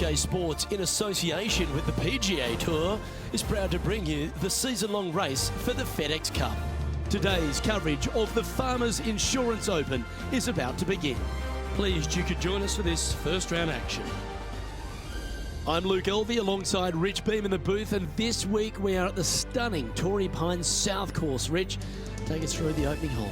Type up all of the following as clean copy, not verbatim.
UK Sports, in association with the PGA Tour, is proud to bring you the season-long race for the FedEx Cup. Today's coverage of the Farmers Insurance Open is about to begin. Pleased you could join us for this first-round action. I'm Luke Elvey alongside Rich Beam in the booth, and this week we are at the stunning Torrey Pines South Course. Rich, take us through the opening hole.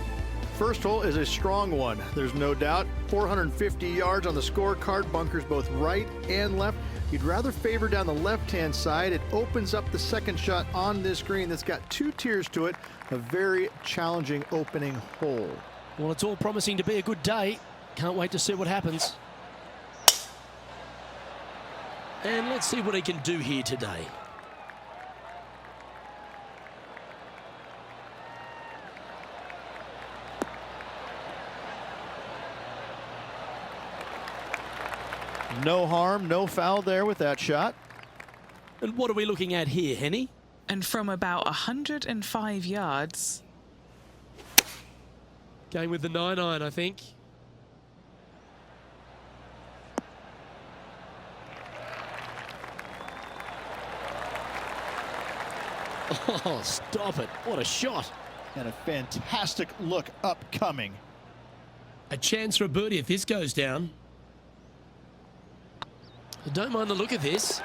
First hole is a strong one, there's no doubt. 450 yards on the scorecard, bunkers both right and left. You'd rather favor down the left-hand side. It opens up the second shot on this green that's got two tiers to it. A very challenging opening hole. Well, it's all promising to be a good day. Can't wait to see what happens. And let's see what he can do here today. No harm, no foul there with that shot. And what are we looking at here, Henny? And from about 105 yards. Going with the 9-iron, I think. Oh, stop it. What a shot. And a fantastic look upcoming. A chance for a birdie if this goes down. I don't mind the look of this.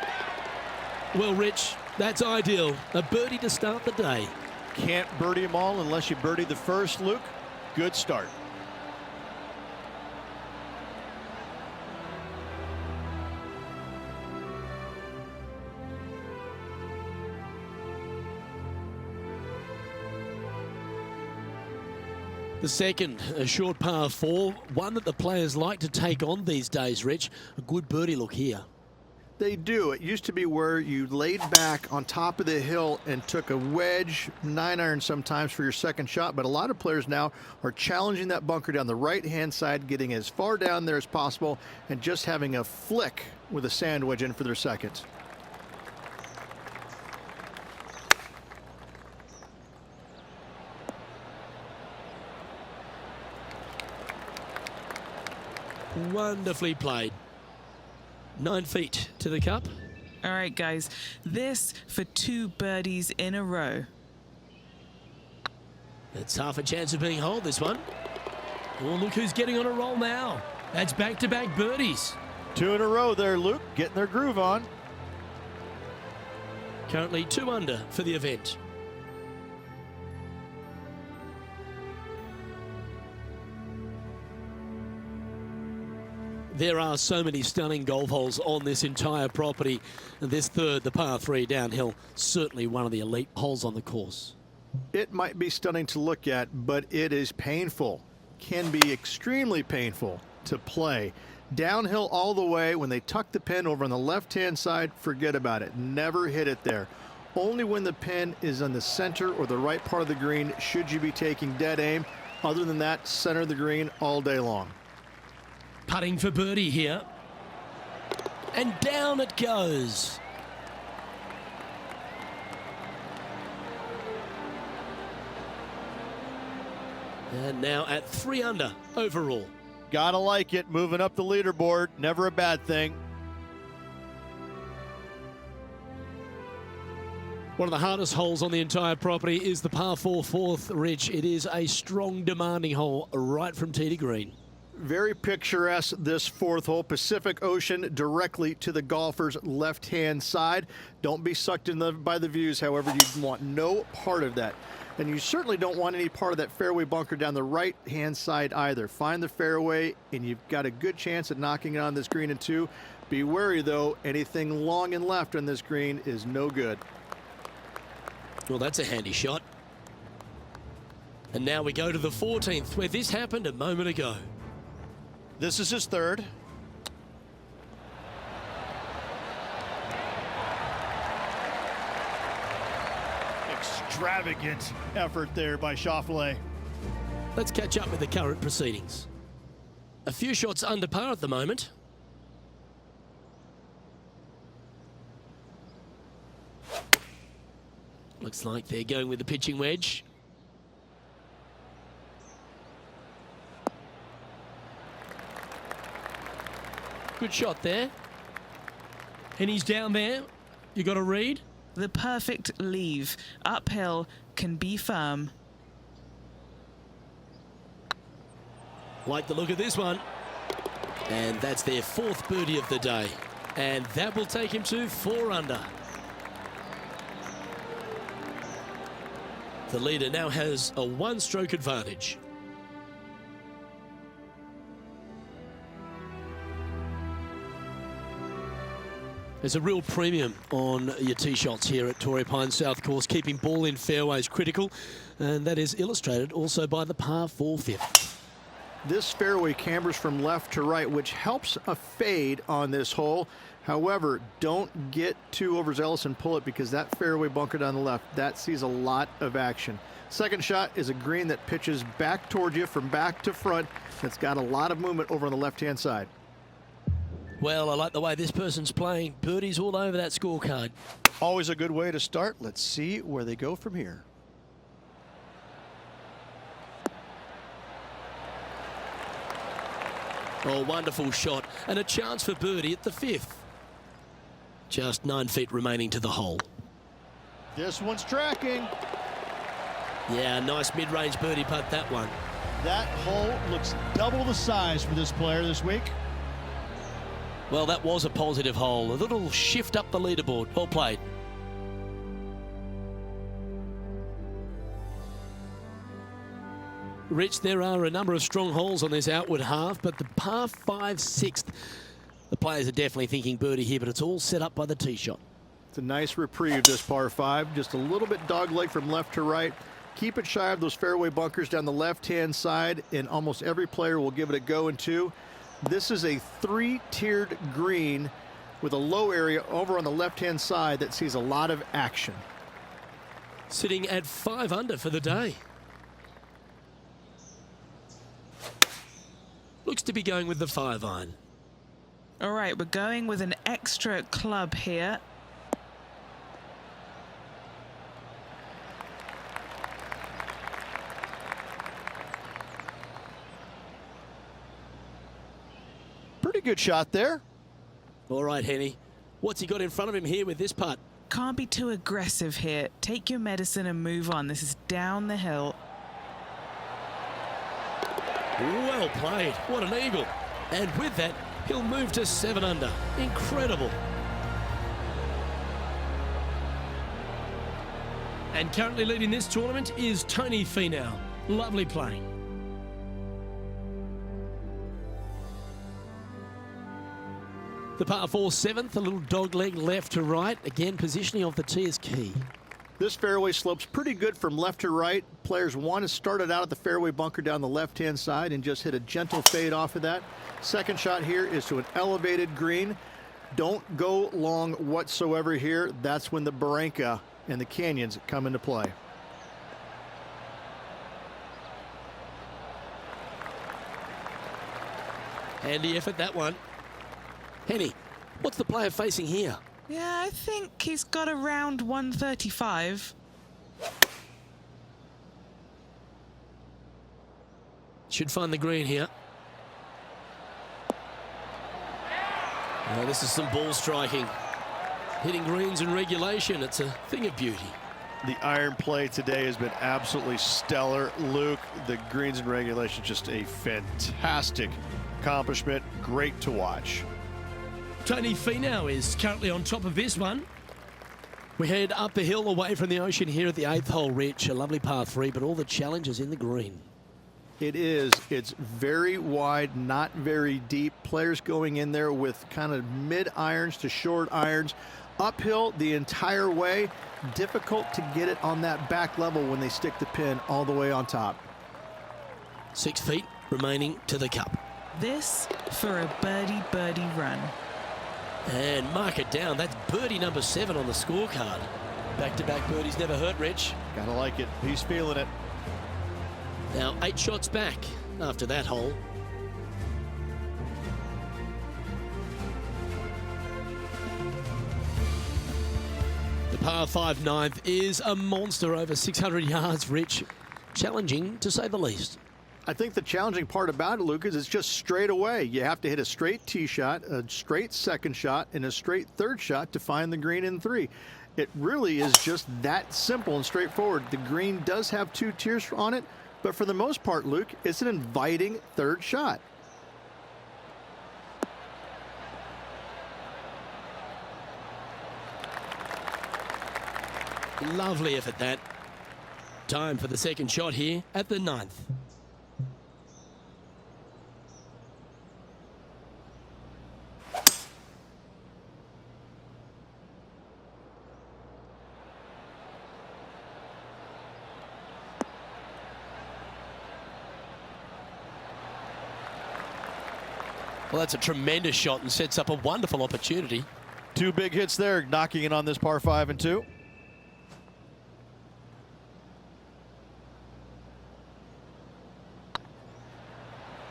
Well, Rich, that's ideal. A birdie to start the day. Can't birdie them all unless you birdie the first, Luke. Good start. The second, a short par 4, one that the players like to take on these days, Rich. A good birdie look here. They do. It used to be where you laid back on top of the hill and took a wedge, 9-iron sometimes for your second shot, but a lot of players now are challenging that bunker down the right-hand side, getting as far down there as possible, and just having a flick with a sand wedge in for their seconds. Wonderfully played. 9 feet to the cup. All right, guys, this for 2 birdies in a row. It's half a chance of being holed, this one. Oh, look who's getting on a roll now. That's back-to-back birdies. 2 in a row there, Luke, getting their groove on. Currently 2 under for the event. There are so many stunning golf holes on this entire property. And this third, the par 3 downhill, certainly one of the elite holes on the course. It might be stunning to look at, but it is painful. Can be extremely painful to play. Downhill all the way. When they tuck the pin over on the left-hand side, forget about it. Never hit it there. Only when the pin is on the center or the right part of the green should you be taking dead aim. Other than that, center of the green all day long. Putting for birdie here. And down it goes. And now at 3 under overall. Gotta like it, moving up the leaderboard, never a bad thing. One of the hardest holes on the entire property is the par 4 fourth, Rich. It is a strong, demanding hole right from tee to green. Very picturesque, this 4th hole. Pacific Ocean directly to the golfer's left-hand side. Don't be sucked in by the views, however. You want no part of that. And you certainly don't want any part of that fairway bunker down the right-hand side either. Find the fairway, and you've got a good chance at knocking it on this green in 2. Be wary, though. Anything long and left on this green is no good. Well, that's a handy shot. And now we go to the 14th, where this happened a moment ago. This is his 3rd. Extravagant effort there by Schauffele. Let's catch up with the current proceedings. A few shots under par at the moment. Looks like they're going with the pitching wedge. Good shot there. And he's down there. You got to read. The perfect leave. Uphill, can be firm. Like the look of this one. And that's their 4th birdie of the day. And that will take him to 4 under. The leader now has a 1-stroke advantage. There's a real premium on your tee shots here at Torrey Pines South Course, keeping ball in fairways critical, and that is illustrated also by the par 4 fifth. This fairway cambers from left to right, which helps a fade on this hole. However, don't get too overzealous and pull it, because that fairway bunker down the left, that sees a lot of action. Second shot is a green that pitches back towards you from back to front. That's got a lot of movement over on the left-hand side. Well, I like the way this person's playing. Birdies all over that scorecard. Always a good way to start. Let's see where they go from here. Oh, wonderful shot. And a chance for birdie at the 5th. Just 9 feet remaining to the hole. This one's tracking. Yeah, nice mid-range birdie putt, that one. That hole looks double the size for this player this week. Well, that was a positive hole. A little shift up the leaderboard. Well played. Rich, there are a number of strong holes on this outward half, but the par 5 6th, the players are definitely thinking birdie here, but it's all set up by the tee shot. It's a nice reprieve, this par 5. Just a little bit dogleg from left to right. Keep it shy of those fairway bunkers down the left-hand side, and almost every player will give it a go in 2. This is a 3-tiered green with a low area over on the left-hand side that sees a lot of action. Sitting at 5 under for the day. Looks to be going with the 5-iron. All right, we're going with an extra club here. Pretty good shot there. All right, Henny. What's he got in front of him here with this putt? Can't be too aggressive here. Take your medicine and move on. This is down the hill. Well played. What an eagle. And with that, he'll move to 7 under. Incredible. And currently leading this tournament is Tony Finau. Lovely playing. The par 4 7th, a little dog leg left to right. Again, positioning of the tee is key. This fairway slopes pretty good from left to right. Players want to start it out at the fairway bunker down the left-hand side and just hit a gentle fade off of that. Second shot here is to an elevated green. Don't go long whatsoever here. That's when the barranca and the canyons come into play. Handy effort, that one. Henny, what's the player facing here? Yeah, I think he's got around 135. Should find the green here. Oh, this is some ball striking. Hitting greens in regulation, it's a thing of beauty. The iron play today has been absolutely stellar. Luke, the greens in regulation, just a fantastic accomplishment. Great to watch. Tony Finau is currently on top of this one. We head up the hill away from the ocean here at the 8th hole, Rich. A lovely par 3, but all the challenges in the green. It is. It's very wide, not very deep. Players going in there with kind of mid irons to short irons. Uphill the entire way. Difficult to get it on that back level when they stick the pin all the way on top. 6 feet remaining to the cup. This for a birdie run. And mark it down. That's birdie number 7 on the scorecard. Back-to-back birdies never hurt, Rich. Gotta like it. He's feeling it. Now 8 shots back after that hole. The par 5 9th is a monster over 600 yards, Rich. Challenging to say the least. I think the challenging part about it, Luke, is it's just straight away. You have to hit a straight tee shot, a straight second shot, and a straight third shot to find the green in 3. It really is just that simple and straightforward. The green does have 2 tiers on it, but for the most part, Luke, it's an inviting third shot. Lovely effort that. Time for the second shot here at the 9th. Well, that's a tremendous shot and sets up a wonderful opportunity. 2 big hits there, knocking in on this par 5 and 2.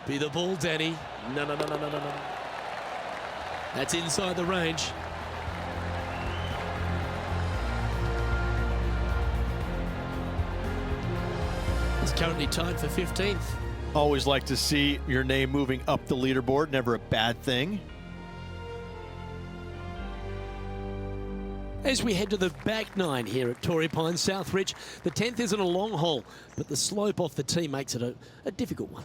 Be the ball, Danny. No. That's inside the range. He's currently tied for 15th. Always like to see your name moving up the leaderboard. Never a bad thing. As we head to the back 9 here at Torrey Pines Southridge, the 10th isn't a long hole, but the slope off the tee makes it a difficult one.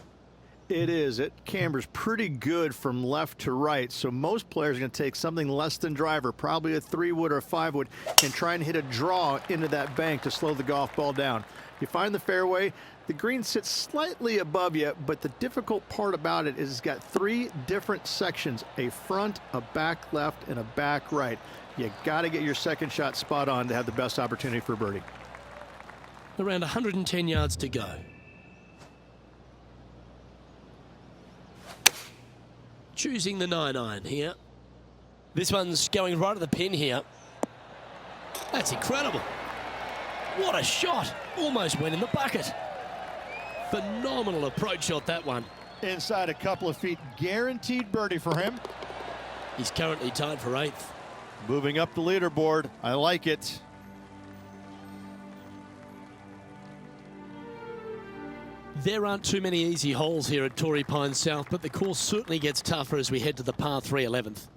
It is. It cambers pretty good from left to right, so most players are going to take something less than driver, probably a 3-wood or a 5-wood, and try and hit a draw into that bank to slow the golf ball down. You find the fairway, the green sits slightly above you, but the difficult part about it is it's got 3 different sections, a front, a back left, and a back right. You got to get your second shot spot on to have the best opportunity for birdie. Around 110 yards to go. Choosing the 9-iron here. This one's going right at the pin here. That's incredible. What a shot. Almost went in the bucket. Phenomenal approach shot, that one. Inside a couple of feet, guaranteed birdie for him. He's currently tied for 8th. Moving up the leaderboard. I like it. There aren't too many easy holes here at Torrey Pines South, but the course certainly gets tougher as we head to the par 3 11th.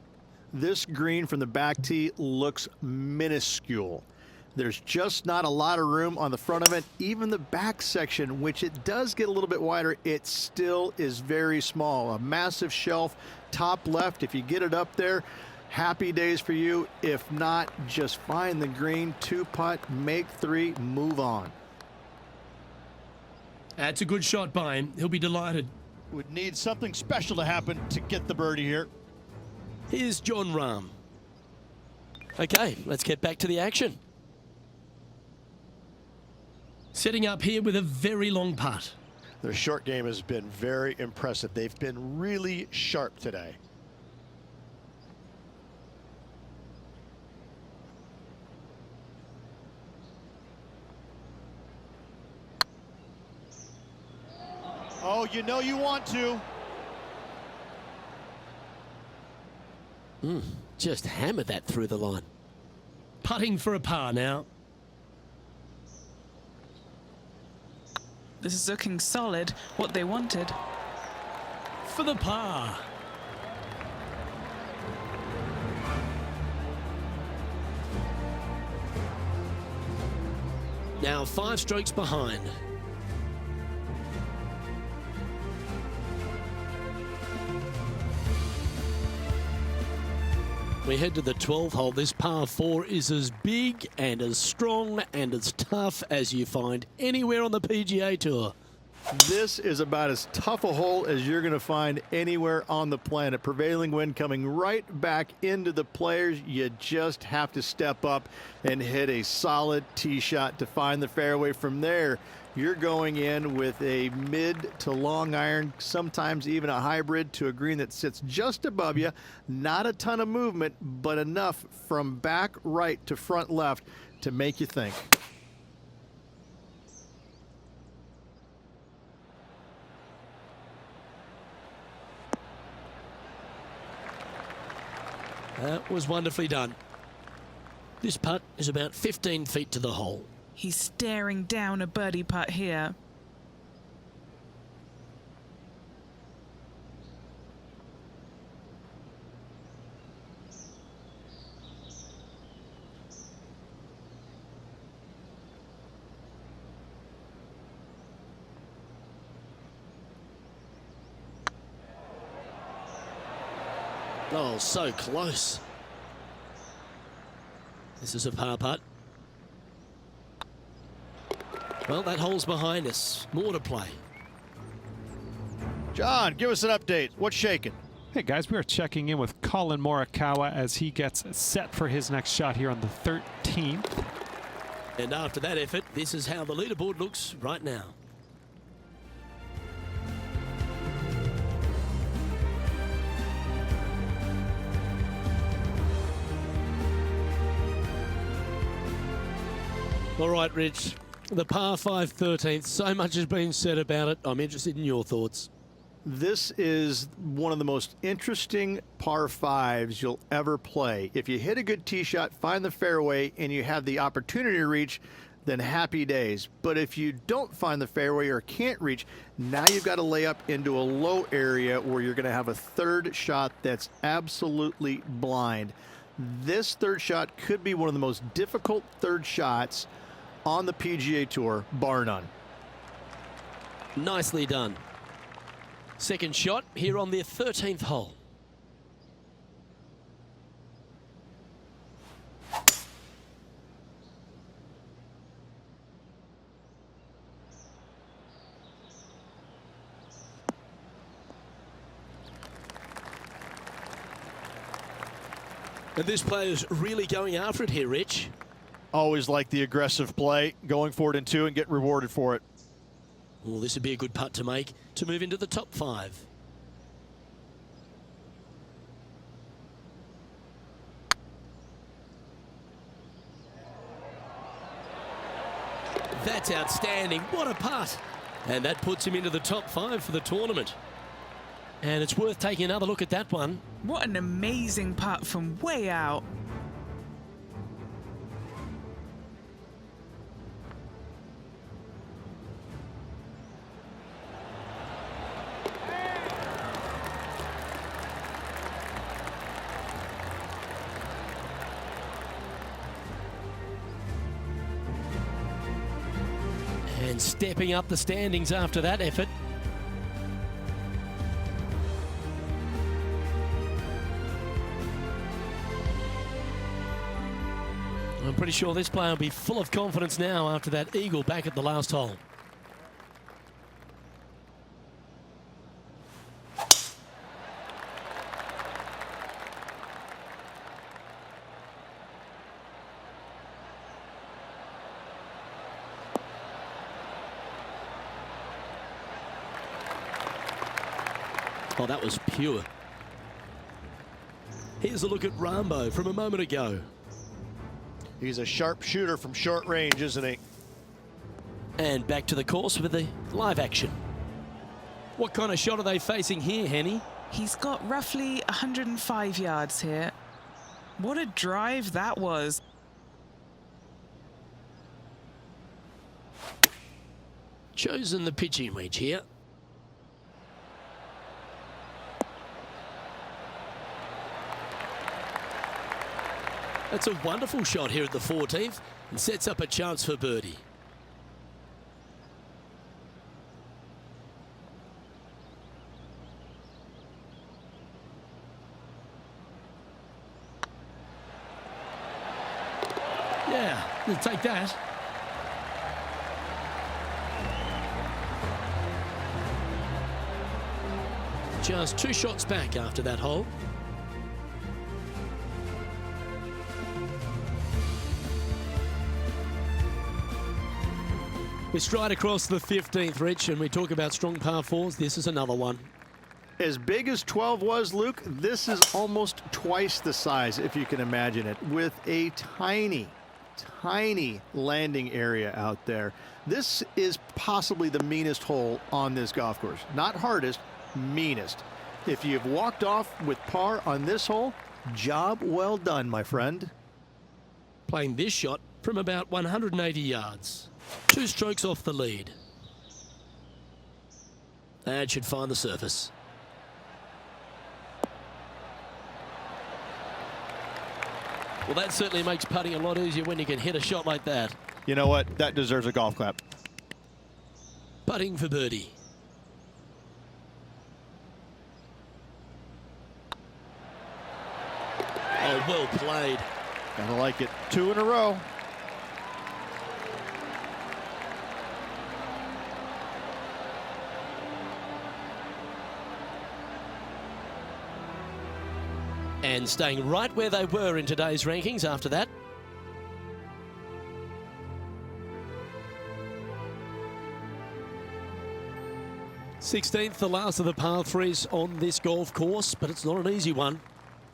This green from the back tee looks minuscule. There's just not a lot of room on the front of it. Even the back section, which it does get a little bit wider, it still is very small. A massive shelf, top left. If you get it up there, happy days for you. If not, just find the green, 2-putt, make 3, move on. That's a good shot by him. He'll be delighted. Would need something special to happen to get the birdie here. Here's John Rahm. Okay, let's get back to the action. Setting up here with a very long putt. Their short game has been very impressive. They've been really sharp today. Oh, you know you want to. Just hammered that through the line. Putting for a par now. This is looking solid, what they wanted. For the par. Now 5 strokes behind. We head to the 12th hole. This par 4 is as big and as strong and as tough as you find anywhere on the PGA Tour. This is about as tough a hole as you're going to find anywhere on the planet. Prevailing wind coming right back into the players. You just have to step up and hit a solid tee shot to find the fairway. From there, you're going in with a mid to long iron, sometimes even a hybrid, to a green that sits just above you. Not a ton of movement, but enough from back right to front left to make you think. That was wonderfully done. This putt is about 15 feet to the hole. He's staring down a birdie putt here. Oh, so close. This is a par putt. Well, that hole's behind us. More to play. John, give us an update. What's shaking? Hey guys, we are checking in with Colin Morikawa as he gets set for his next shot here on the 13th. And after that effort, this is how the leaderboard looks right now. All right, Rich, the par 5 13th, so much has been said about it. I'm interested in your thoughts. This is one of the most interesting par 5s you'll ever play. If you hit a good tee shot, find the fairway, and you have the opportunity to reach, then happy days. But if you don't find the fairway or can't reach, now you've got to lay up into a low area where you're going to have a third shot that's absolutely blind. This third shot could be one of the most difficult third shots on the PGA Tour, bar none. Nicely done. Second shot here on the 13th hole. And this player's really going after it here, Rich. Always like the aggressive play, going for it in 2 and get rewarded for it. Well, this would be a good putt to make to move into the top 5. That's outstanding. What a putt. And that puts him into the top 5 for the tournament. And it's worth taking another look at that one. What an amazing putt from way out. And stepping up the standings after that effort. I'm pretty sure this player will be full of confidence now after that eagle back at the last hole. Oh, that was pure. Here's a look at Rambo from a moment ago. He's a sharp shooter from short range, isn't he? And back to the course with the live action. What kind of shot are they facing here, Henny? He's got roughly 105 yards here. What a drive that was. Chosen the pitching wedge here. That's a wonderful shot here at the 14th and sets up a chance for birdie. Yeah, you'll take that. Just 2 shots back after that hole. We stride across the 15th, Rich, and we talk about strong par 4s. This is another one. As big as 12 was, Luke, this is almost twice the size, if you can imagine it, with a tiny, tiny landing area out there. This is possibly the meanest hole on this golf course. Not hardest, meanest. If you've walked off with par on this hole, job well done, my friend. Playing this shot from about 180 yards. 2 strokes off the lead. That should find the surface. Well, that certainly makes putting a lot easier when you can hit a shot like that. You know what? That deserves a golf clap. Putting for birdie. Oh, well played. Gotta like it. 2 in a row. And staying right where they were in today's rankings after that. Sixteenth, the last of the par threes on this golf course, but it's not an easy one.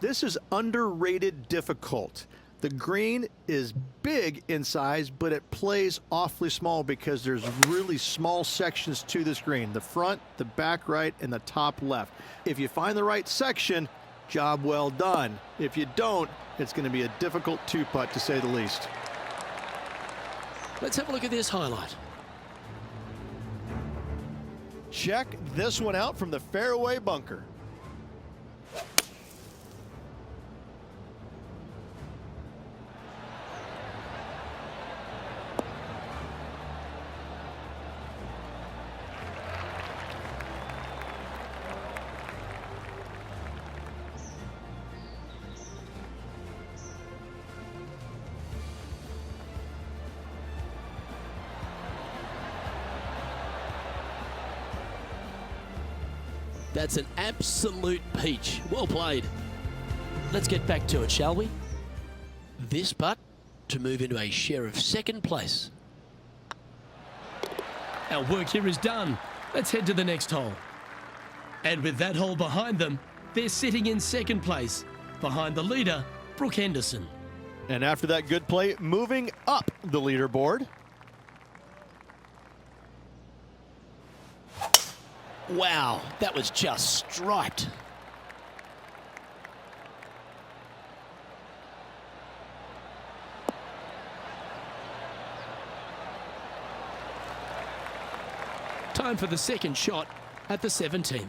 This is underrated difficult. The green is big in size, but it plays awfully small because there's really small sections to this green. The front, the back right, and the top left. If you find the right section, job well done. If you don't, it's going to be a difficult 2-putt to say the least. Let's have a look at this highlight. Check this one out from the fairway bunker. That's an absolute peach. Well played. Let's get back to it, shall we? This putt to move into a share of second place. Our work here is done. Let's head to the next hole. And with that hole behind them, they're sitting in second place, behind the leader, Brooke Henderson. And after that good play, moving up the leaderboard. Wow, that was just striped. Time for the second shot at the 17th.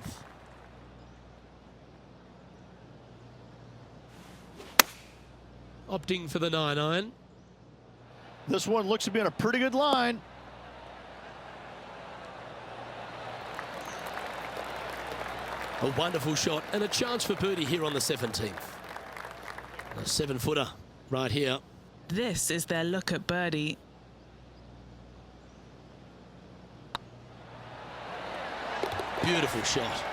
Opting for the 9-iron. This one looks to be on a pretty good line. A wonderful shot and a chance for birdie here on the 17th. A 7-footer right here. This is their look at birdie. Beautiful shot.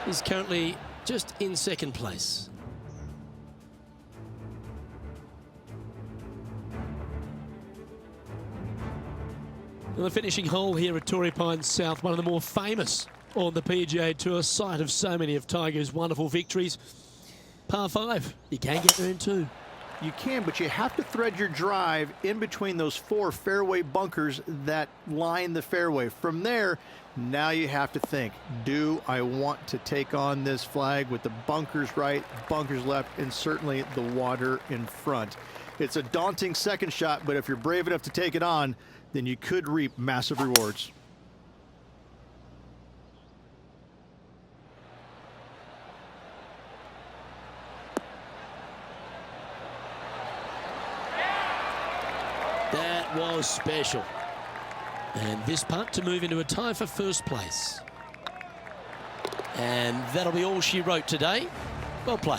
He's currently just in second place. And the finishing hole here at Torrey Pines South, one of the more famous on the PGA Tour, site of so many of Tiger's wonderful victories. Par 5, you can get there in 2. You can, but you have to thread your drive in between those 4 fairway bunkers that line the fairway. From there, now you have to think, do I want to take on this flag with the bunkers right, bunkers left, and certainly the water in front? It's a daunting second shot, but if you're brave enough to take it on, then you could reap massive rewards. That was special. And this putt to move into a tie for first place. And that'll be all she wrote today. Well played.